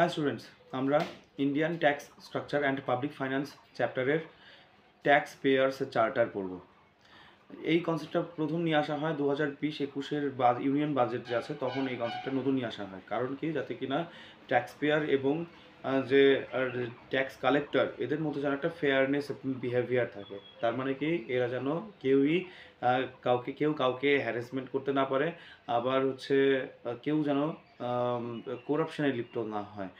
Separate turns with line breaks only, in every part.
High students, আমরা Indian tax structure and public finance চ্যাপ্টারের tax pairs charter পড়ব। এই কনসেপ্টটা প্রথম নিয়ে আসা হয় 2020-21-এর ইউনিয়ন বাজেট যে আছে তখন এই কনসেপ্টটা নতুন নিয়ে আসা হয়। কারণ কি, যাতে কিনা ট্যাক্স পেয়ার এবং যে ট্যাক্স কালেক্টর এদের মধ্যে যেন একটা ফেয়ারনেস বিহেভিয়ার থাকে। তার মানে কি, এরা যেন কেউই কেউ কাউকে হ্যারাসমেন্ট করতে না পারে, আবার হচ্ছে কেউ যেন করাপশনে লিপ্ত না হয়।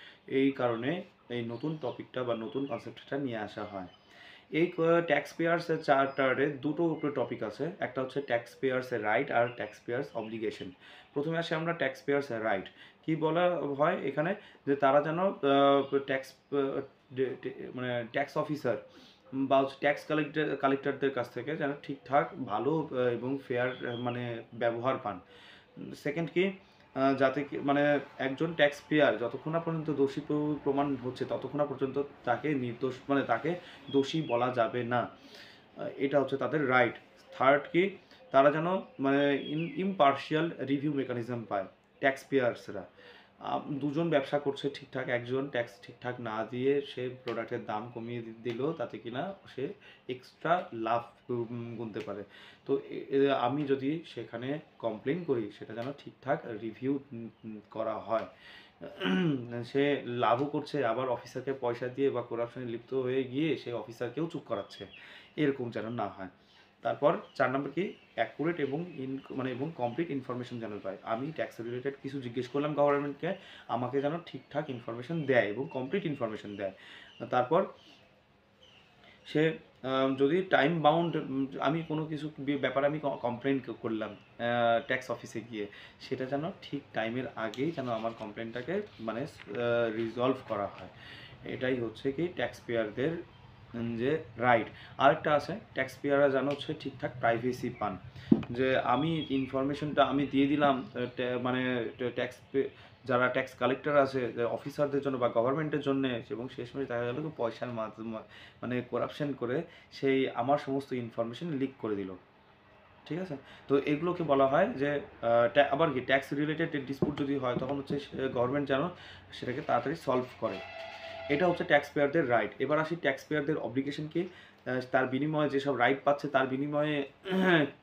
এই কারণে এই নতুন টপিকটা বা নতুন কনসেপ্টটা নিয়ে আসা হয়। এই ট্যাক্স পেয়ার্সের চার্টারে দুটো উপরে টপিক আছে, একটা হচ্ছে ট্যাক্স পেয়ার্সের রাইট আর ট্যাক্স পেয়ার্স অব্লিগেশন। প্রথমে আসে আমরা ট্যাক্স পেয়ার্সের রাইট। কি বলা হয় এখানে, যে তারা যেন ট্যাক্স মানে ট্যাক্স অফিসার বা ট্যাক্স কালেক্টরদের কাছ থেকে যেন ঠিকঠাক ভালো এবং ফেয়ার মানে ব্যবহার পান। সেকেন্ড কি, যাতে মানে একজন ট্যাক্স পেয়ার যতক্ষণ না পর্যন্ত দোষী প্রমাণ হচ্ছে ততক্ষণ না পর্যন্ত তাকে নির্দোষ মানে তাকে দোষী বলা যাবে না। এটা হচ্ছে তাদের রাইট। থার্ড কি, তারা যেন মানে ইমপার্শিয়াল রিভিউ মেকানিজম পায় ট্যাক্স পেয়ার্সরা। দুজন ব্যবসা করছে ঠিকঠাক, একজন ট্যাক্স ঠিকঠাক না দিয়ে সে প্রোডাক্টের দাম কমিয়ে দিল, তাতে কিনা সে এক্সট্রা লাভ গুনতে পারে। তো আমি যদি সেখানে কমপ্লেন করি, সেটা যেন ঠিকঠাক রিভিউ করা হয়। সে লাভও করছে, আবার অফিসারকে পয়সা দিয়ে বা করাপশনে লিপ্ত হয়ে গিয়ে সে অফিসারকেও চুপ করাচ্ছে, এরকম যেন না হয়। তারপর 4 নম্বর কি, অ্যাকুরেট এবং এবং কমপ্লিট ইনফরমেশন যেন পায়। আমি ট্যাক্স রিলেটেড কিছু জিজ্ঞেস করলাম গভর্নমেন্টকে, আমাকে যেন ঠিকঠাক ইনফরমেশন দেয় এবং কমপ্লিট ইনফরমেশন দেয়। তারপর সে যদি টাইম বাউন্ড, আমি কোনো কিছু ব্যাপারে আমি কমপ্লেন করলাম ট্যাক্স অফিসে গিয়ে, সেটা যেন ঠিক টাইমের আগেই যেন আমার কমপ্লেনটাকে মানে রিজলভ করা হয়। এটাই হচ্ছে কি ট্যাক্স পেয়ারদের যে রাইট। আরেকটা আছে, ট্যাক্স পেয়াররা যেন হচ্ছে ঠিকঠাক প্রাইভেসি পান। যে আমি ইনফরমেশনটা আমি দিয়ে দিলাম মানে ট্যাক্স যারা ট্যাক্স কালেক্টর আছে অফিসারদের জন্য বা গভর্নমেন্টের জন্য, এবং শেষমেশ দেখা গেল কি পয়সার মাধ্যমে মানে করাপশন করে সেই আমার সমস্ত ইনফরমেশন লিক করে দিল। ঠিক আছে, তো এগুলোকে বলা হয় যে আবার কি ট্যাক্স রিলেটেড ডিসপুট যদি হয় তখন হচ্ছে গভর্নমেন্ট যেন সেটাকে তাড়াতাড়ি সলভ করে। এটা হচ্ছে ট্যাক্স পেয়ারদের রাইট। এবার আসি ট্যাক্স পেয়ারদের অব্লিগেশন কি, তার বিনিময়ে যেসব রাইট পাচ্ছে তার বিনিময়ে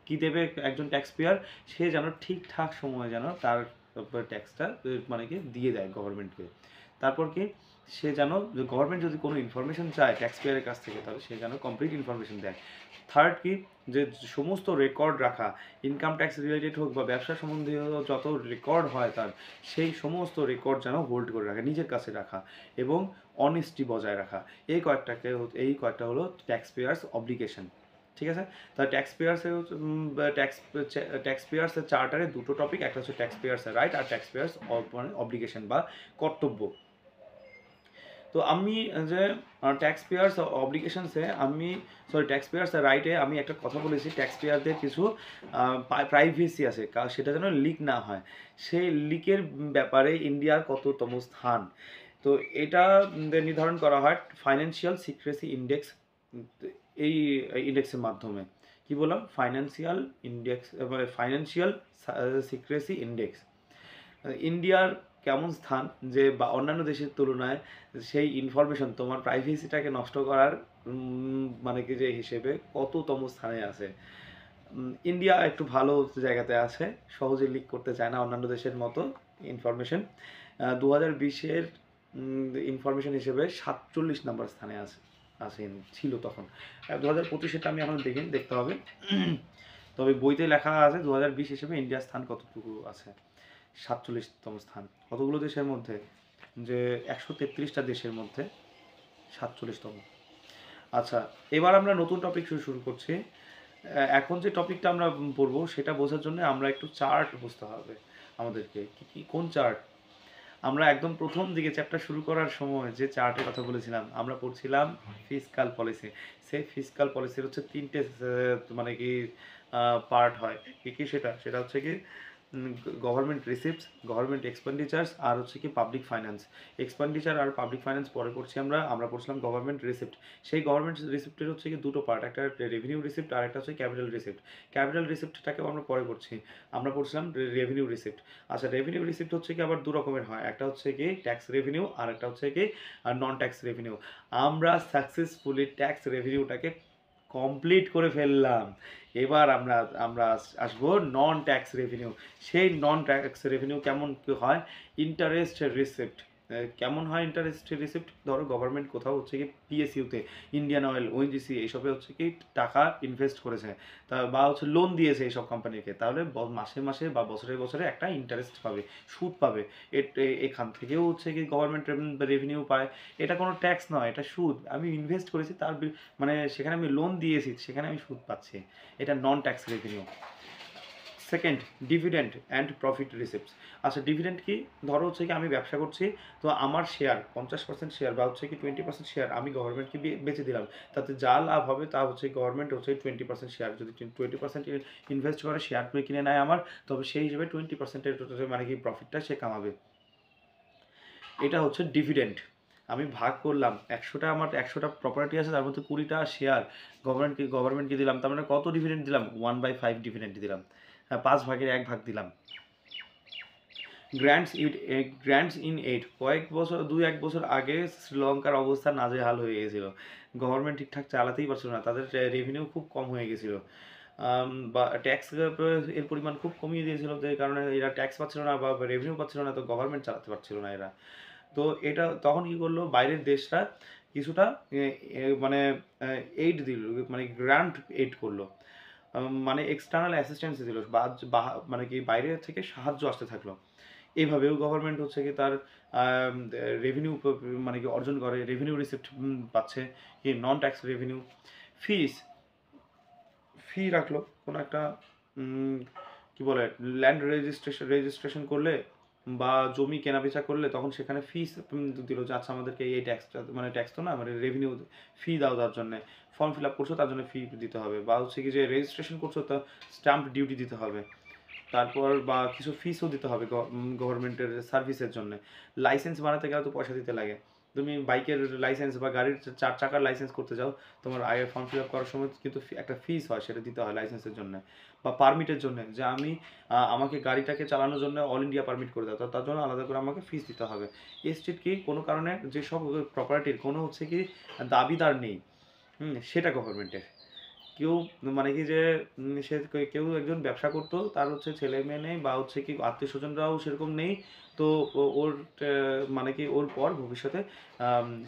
কি দেবে একজন ট্যাক্স পেয়ার, সে যেন ঠিকঠাক সময়ে যেন তার ট্যাক্সটা মানে কি দিয়ে দেয় গভর্নমেন্টকে। তারপর কি, সে যেন গভর্নমেন্ট যদি কোনো ইনফরমেশন চায় ট্যাক্স পেয়ারের কাছ থেকে, তাহলে সে যেন কমপ্লিট ইনফরমেশন দেয়। থার্ড কি, যে সমস্ত রেকর্ড রাখা, ইনকাম ট্যাক্স রিলেটেড হোক বা ব্যবসা সম্বন্ধীয় যত রেকর্ড হয় তার, সেই সমস্ত রেকর্ড যেন হোল্ড করে রাখা, নিজের কাছে রাখা এবং অনেস্টি বজায় রাখা। এই কয়েকটা হলো ট্যাক্স পেয়ার্স অব্লিগেশন। ঠিক আছে, তা ট্যাক্স পেয়ার্সের ট্যাক্স পেয়ার্সের চার্টারে দুটো টপিক, একটা হচ্ছে ট্যাক্স পেয়ার্সের রাইট আর ট্যাক্স পেয়ার্স অব্লিগেশন বা কর্তব্য। তো আমি যে ট্যাক্স পেয়ার্স অব্লিগেশনসে ট্যাক্স পেয়ার্স রাইটে আমি একটা কথা বলেছি, ট্যাক্স পেয়ারদের কিছু প্রাইভেসি আছে, সেটা যেন লিক না হয়। সেই লিকের ব্যাপারে ইন্ডিয়ার কততম স্থান, তো এটা নির্ধারণ করা হয় ফাইন্যান্সিয়াল সিক্রেসি ইন্ডেক্স, এই ইন্ডেক্সের মাধ্যমে। কি বললাম, financial index, financial secrecy index. ইন্ডিয়ার কেমন স্থান, যে বা অন্যান্য দেশের তুলনায় সেই ইনফরমেশন তোমার প্রাইভেসিটাকে নষ্ট করার মানে কি যে হিসেবে কততম স্থানে আছে। ইন্ডিয়া একটু ভালো জায়গাতে আছে, সহজে লিক করতে চায় না অন্যান্য দেশের মতো ইনফরমেশন। 2020-এর ইনফরমেশন হিসেবে 47 নম্বর স্থানে ছিল তখন। 2025-এটা আমি এখন দেখতে হবে, তবে বইতে লেখা আছে 2020 হিসেবে ইন্ডিয়ার স্থান কতটুকু আছে। 47তম স্থান। কতগুলো দেশের মধ্যে, যে 133টা দেশের মধ্যে 47তম। আচ্ছা, এবার আমরা নতুন টপিক শুরু করছি। এখন যে টপিকটা আমরা পড়বো সেটা বোঝার জন্য আমরা একটু চার্ট বুঝতে হবে আমাদেরকে। কোন চার্ট? আমরা একদম প্রথম দিকে চ্যাপ্টার শুরু করার সময় যে চার্টের কথা বলেছিলাম, আমরা পড়ছিলাম ফিসকাল পলিসি। সেই ফিসকাল পলিসির হচ্ছে 3টে মানে কি পার্ট হয়। কি সেটা হচ্ছে কি, গভর্নমেন্ট রিসিপ্টস, গভর্নমেন্ট এক্সপেন্ডিচার্স, আর হচ্ছে কি পাবলিক ফাইন্যান্স। এক্সপেন্ডিচার আর পাবলিক ফাইন্যান্স পরে করছি আমরা পড়ছিলাম গভর্নমেন্ট রিসিপ্ট। সেই গভর্নমেন্ট রিসিপ্টের হচ্ছে কি দুটো পার্ট, একটা রেভিনিউ রিসিপ্ট আর একটা হচ্ছে ক্যাপিটাল রিসিপ্ট। ক্যাপিটাল রিসিপ্টটাকেও আমরা পরে করছি, আমরা পড়ছিলাম রেভিনিউ রিসিপ্ট। আচ্ছা, রেভিনিউ রিসিপ্ট হচ্ছে কি আবার দু রকমের হয়, একটা হচ্ছে কি ট্যাক্স রেভিনিউ আর একটা হচ্ছে কি নন ট্যাক্স রেভিনিউ। আমরা সাকসেসফুলি ট্যাক্স রেভিনিউটাকে কমপ্লিট করে ফেললাম। এবার আমরা আমরা আসবো নন ট্যাক্স রেভিনিউ। সেই নন ট্যাক্স রেভিনিউ কেমন কি হয়? Interest receipt. কেমন হয় ইন্টারেস্ট রিসিপ্ট? ধরো গভর্নমেন্ট কোথাও হচ্ছে কি পিএসইউতে, ইন্ডিয়ান অয়েল, ওএনজিসি এইসবে হচ্ছে কি টাকা ইনভেস্ট করেছে, তা বা হচ্ছে লোন দিয়েছে এইসব কোম্পানিকে, তাহলে মাসে মাসে বা বছরে বছরে একটা ইন্টারেস্ট পাবে, সুদ পাবে। এখান থেকেও হচ্ছে কি গভর্নমেন্ট রেভিনিউ পায়। এটা কোনো ট্যাক্স নয়, এটা সুদ। আমি ইনভেস্ট করেছি, তার মানে সেখানে আমি লোন দিয়েছি, সেখানে আমি সুদ পাচ্ছি। এটা নন tax revenue. Second, dividend and profit receipts. আচ্ছা, ডিভিডেন্ড কি? ধরো হচ্ছে কি আমি ব্যবসা করছি, তো আমার শেয়ার 50% শেয়ার বা হচ্ছে কি 20% শেয়ার আমি গভর্নমেন্টকে বেচে দিলাম, তাতে যা লাভ হবে তা হচ্ছে গভর্নমেন্ট হচ্ছে 20% শেয়ার, যদি 20% ইনভেস্ট করে শেয়ার করে কিনে নেয় আমার, তবে সেই হিসেবে 20%-এর মানে কি প্রফিটটা সে কামাবে। এটা হচ্ছে ডিভিডেন্ড। আমি ভাগ করলাম, 100টা আমার 100টা প্রপার্টি আছে, তার মধ্যে 20টা শেয়ার গভর্নমেন্টকে দিলাম, তার মানে কত ডিভিডেন্ড দিলাম? 1/5 ডিভিডেন্ড দিলাম, 5 ভাগের 1 ভাগ দিলাম। Grants in aid. কয়েক বছর, 2-1 বছর আগে শ্রীলঙ্কার অবস্থা নাজেহাল হয়ে গেছিলো, গভর্নমেন্ট ঠিকঠাক চালাতেই পারছিল না, তাদের রেভিনিউ খুব কম হয়ে গেছিলো, বা ট্যাক্স এর পরিমাণ খুব কমিয়ে দিয়েছিল, যে কারণে এরা ট্যাক্স পাচ্ছিল না বা রেভিনিউ পাচ্ছিল না, তো গভর্নমেন্ট চালাতে পারছিল না এরা। তো এটা তখন কি করলো, বাইরের দেশরা কিছুটা মানে এইড দিল, মানে গ্রান্ট এইড করলো, মানে এক্সটার্নাল অ্যাসিস্ট্যান্স দিল, বা মানে কি বাইরে থেকে সাহায্য আসতে থাকলো। এইভাবেও গভর্নমেন্ট হচ্ছে কি তার রেভিনিউ মানে কি অর্জন করে, রেভিনিউ রিসিপ্ট পাচ্ছে, কি নন ট্যাক্স রেভিনিউ। ফি রাখলো কোনো একটা, কি বলে, ল্যান্ড রেজিস্ট্রেশন করলে বা জমি কেনাবেচা করলে, তখন সেখানে ফিস দিল যে আচ্ছা আমাদেরকে এই ট্যাক্সটা, মানে ট্যাক্স তো না, মানে রেভিনিউ ফি দাও, তার জন্য ফর্ম ফিল আপ করছো তার জন্য ফি দিতে হবে, বা হচ্ছে কি যে রেজিস্ট্রেশন করছো তা স্ট্যাম্প ডিউটি দিতে হবে, তারপর বা কিছু ফিসও দিতে হবে গভর্নমেন্টের সার্ভিসের জন্য। লাইসেন্স বানাতে গেলে তো পয়সা দিতে লাগে, তুমি বাইকের লাইসেন্স বা গাড়ির 4 চাকার লাইসেন্স করতে যাও, তোমার আয়ের ফর্ম ফিল আপ করার সময় কিন্তু একটা ফিস হয়, সেটা দিতে হয় লাইসেন্সের জন্য, বা পারমিটের জন্য, যে আমি আমাকে গাড়িটাকে চালানোর জন্য অল ইন্ডিয়া পারমিট করে দাও, তার জন্য আলাদা করে আমাকে ফিস দিতে হবে। এস্টেট কি, কোনো কারণে যেসব প্রপার্টির কোনো হচ্ছে কি দাবিদার নেই, সেটা গভর্নমেন্টের। কেউ মানে কি যে সে কেউ একজন ব্যবসা করতো, তার হচ্ছে ছেলে মেয়ে নেই, বা হচ্ছে কি আত্মীয় স্বজনরাও সেরকম নেই, তো ওর মানে কি ওর পর ভবিষ্যতে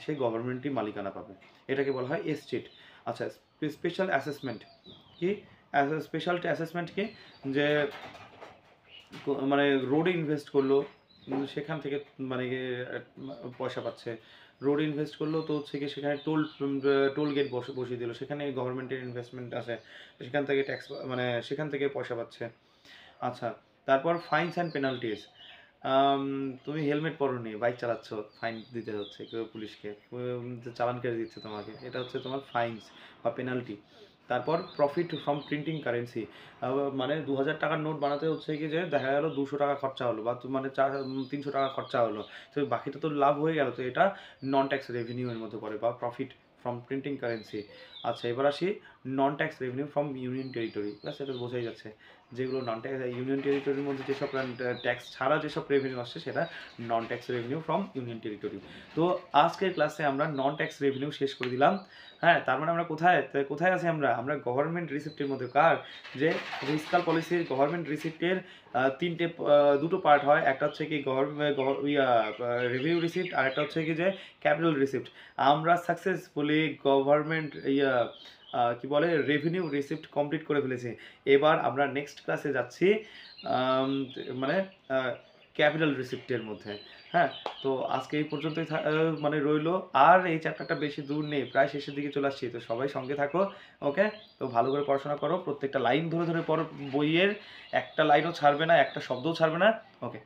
সেই গভর্নমেন্টই মালিকানা পাবে, এটাকে বলা হয় এস্টেট। আচ্ছা, স্পেশাল অ্যাসেসমেন্ট কি? স্পেশাল অ্যাসেসমেন্ট কি, যে মানে রোডে ইনভেস্ট করলো, সেখান থেকে মানে পয়সা পাচ্ছে। রোড ইনভেস্ট করলো, তো হচ্ছে কি সেখানে টোল গেট বসিয়ে দিল, সেখানে গভর্নমেন্টের ইনভেস্টমেন্ট আছে, সেখান থেকে ট্যাক্স, মানে সেখান থেকে পয়সা পাচ্ছে। আচ্ছা, তারপর ফাইনস অ্যান্ড পেনাল্টিস। তুমি হেলমেট পরোনি, বাইক চালাচ্ছ, ফাইন দিতে হচ্ছে কেউ পুলিশকে, চালান কেটে দিচ্ছে তোমাকে, এটা হচ্ছে তোমার ফাইনস বা পেনাল্টি। তারপর প্রফিট ফ্রম প্রিন্টিং কারেন্সি, মানে 2000 টাকার নোট বানাতে হচ্ছে কি যে দেখা গেল 200 টাকা খরচা হলো, বা মানে 300 টাকা খরচা হলো, তো বাকিটা তো লাভ হয়ে গেল, তো এটা নন ট্যাক্স রেভিনিউ এর মধ্যে পড়ে, বা প্রফিট ফ্রম প্রিন্টিং কারেন্সি। আচ্ছা, এবার আসি নন tax revenue from union territory. ব্যাস, এটা বোঝাই যাচ্ছে, যেগুলো নন ট্যাক্স ইউনিয়ন টেরিটরির মধ্যে যেসব ট্যাক্স ছাড়া যেসব রেভিনিউ আসছে, সেটা নন tax revenue from union territory. তো আজকের ক্লাসে আমরা নন ট্যাক্স রেভিনিউ শেষ করে দিলাম। হ্যাঁ, তার মানে আমরা কোথায় আছি? আমরা গভর্নমেন্ট রিসিপ্টের মধ্যে, কার যে ফিসকাল পলিসির গভর্নমেন্ট রিসিপ্টের দুটো পার্ট হয়, একটা হচ্ছে কি রেভিনিউ রিসিপ্ট, আর একটা হচ্ছে কি যে ক্যাপিটাল রিসিপ্ট। আমরা সাকসেসফুলি গভর্নমেন্ট কি বলে রেভিনিউ রিসিপ্ট কমপ্লিট করে ফেলেছি। এবার আমরা নেক্সট ক্লাসে যাচ্ছি মানে ক্যাপিটাল রিসিপ্টের মধ্যে। হ্যাঁ, তো আজকে এই পর্যন্তই মানে রইলো, আর এই চ্যাপ্টারটা বেশি দূর নেই, প্রায় শেষের দিকে চলে আসছি, তো সবাই সঙ্গে থাকো। ওকে, তো ভালো করে পড়াশোনা করো, প্রত্যেকটা লাইন ধরে ধরে পড়ো, বইয়ের একটা লাইনও ছাড়বে না, একটা শব্দও ছাড়বে না। ওকে।